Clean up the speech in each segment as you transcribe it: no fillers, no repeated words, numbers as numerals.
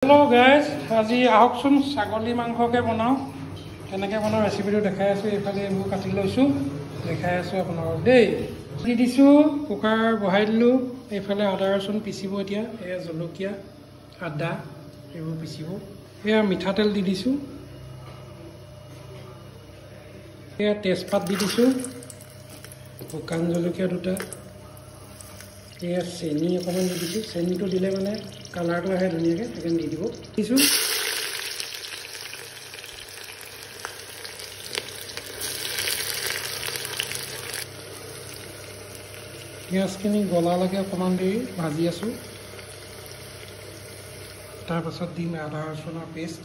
hello guys আজি আহকচোন ছাগলী মাংসকে বনাও কেনেকৈ বনাও ৰেচিপিটো দেখাই আছো এফালে মই কাটি লৈছো দেখাই আছো আপোনাক দেই দি দিছো কুকাৰ বহাই দিলো এফালে আদা ৰসুন পিচিব এতিয়া এ জলকীয়া আদা এইবোৰ পিচিব এয়া মিঠাতেল দি দিছো এয়া তেজপাত দি দিছো শুকান জলকীয়া দুটা এয়া চেনি অকণমান দি দিছো চেনিটো দিলে মানে কালাৰটো আহে ধুনীয়াকৈ সেইকাৰণে দি দিব দিছো পিঁয়াজখিনি গলালৈকে অকণমান দেৰি ভাজি আছো তাৰপাছত দিম আদা ৰচুনৰ পেষ্ট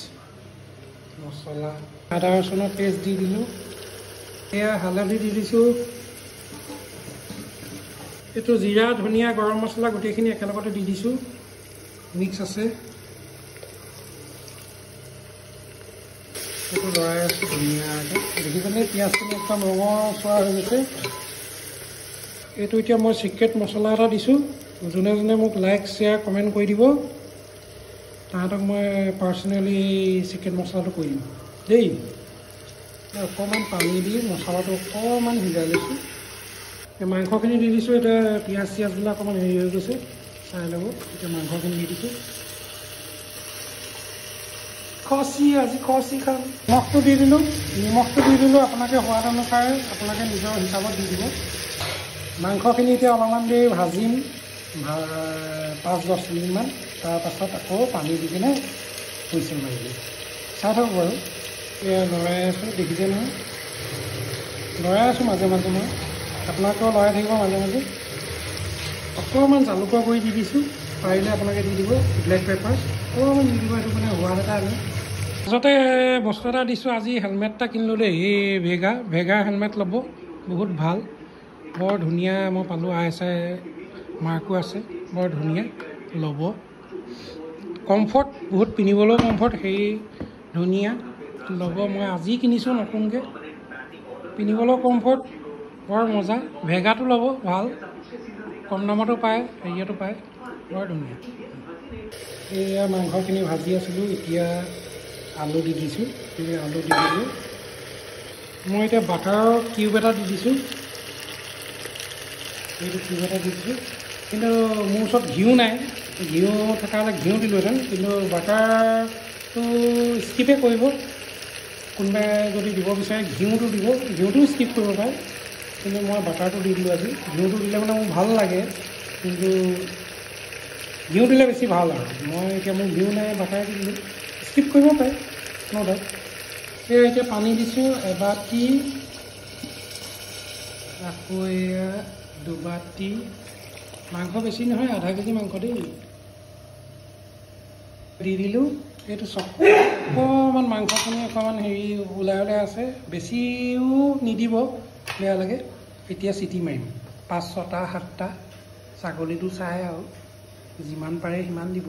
মছলা আদা ৰচুনৰ পেষ্ট দি দিলোঁ এয়া হালধি দি দিছোঁ এইটো জিৰা ধনিয়া গৰম মছলা গোটেইখিনি একেলগতে দি দিছোঁ মিক্স আছে এইটো লৰাই আছোঁ ধুনীয়াকৈ দেখিছেনে পিঁয়াজখিনি একদম ৰঙচুৱা হৈ গৈছে এইটো এতিয়া মই চিক্ৰেট মছলা এটা দিছোঁ যোনে যোনে মোক লাইক শ্বেয়াৰ কমেণ্ট কৰি দিব তাহাঁতক মই পাৰ্চনেলি চিক্ৰেট মছলাটো কৰি দিম দেই অকণমান পানী দি মছলাটো অকণমান সিজাই লৈছোঁ মাংসখিনি দি দিছোঁ এতিয়া পিঁয়াজ চিয়াজবিলাক অকণমান হেৰি হৈ গৈছে চাই ল'ব এতিয়া মাংসখিনি দি দিছোঁ আজি খচি খাম নিমখটো দি দিলোঁ আপোনালোকে সোৱাদ অনুসাৰে আপোনালোকে নিজৰ হিচাপত দি দিব মাংসখিনি এতিয়া অলপমান দেৰি ভাজিম 5-10 মিনিটমান তাৰপাছত আকৌ পানী দি কিনে হুইচেল মাৰি দিম চাই থাকক বাৰু এয়া লৰাই আছোঁ দেখিছে নহয় লৰাই আছোঁ মাজে মাজে মই আপোনালোকেও লৰাই থাকিব মাজে মাজে অকণমান জালুকৰ গুড়ি দি দিছোঁ পাৰিলে আপোনালোকে দি দিব ব্লেক পেপাৰ অকণমান দি দিব এইটো মানে সোৱাদ এটা আনে মাজতে বস্তু এটা দিছোঁ আজি হেলমেট এটা কিনিলোঁ দেই এই ভেগা হেলমেট ল'ব বহুত ভাল বৰ ধুনীয়া মই পালোঁ ISI মাৰ্কো আছে বৰ ধুনীয়া ল'ব কমফৰ্ট বহুত পিন্ধিবলৈও কমফৰ্ট সেই ধুনীয়া ল'ব মই আজি কিনিছোঁ নতুনকৈ পিন্ধিবলৈও কমফৰ্ট বৰ মজা ভেগাটো ল'ব ভাল কম দামতো পায় হেৰিয়াতো পায় বৰ ধুনীয়া এয়া মাংসখিনি ভাজি আছিলোঁ এতিয়া আলু দি দিছোঁ আলু দি দিলোঁ মই এতিয়া বাটাৰৰ কিউব এটা দি দিছোঁ এইটো কিউব এটা দি দিছোঁ কিন্তু মোৰ ওচৰত ঘিউ নাই ঘিউ থকা হ'লে ঘিউ দিলোঁহেঁতেন কিন্তু বাটাৰটো স্কিপে কৰিব কোনোবাই যদি দিব বিচাৰে ঘিউটো দিব ঘিউটো স্কিপ কৰিব পাৰে কিন্তু মই বাটাৰটো দি দিলোঁ আজি ঘিউটো দিলে মানে মোৰ ভাল লাগে কিন্তু ঘিউ দিলে বেছি ভাল আৰু মই এতিয়া মোৰ ঘিউ নাই বাটাৰ দি দিলোঁ স্কিপ কৰিব পাৰে ন ডাউট এই এতিয়া পানী দিছোঁ এবাটি আকৌ এয়া দুবাটি মাংস বেছি নহয় আধা কেজি মাংস দেই দি দিলোঁ এইটো অকণমান মাংসখিনি অকণমান হেৰি ওলাই আছে বেছিও নিদিব বেয়া লাগে এতিয়া চিটি মাৰিম 5-6টা 7টা ছাগলীটো চাই আৰু যিমান পাৰে সিমান দিব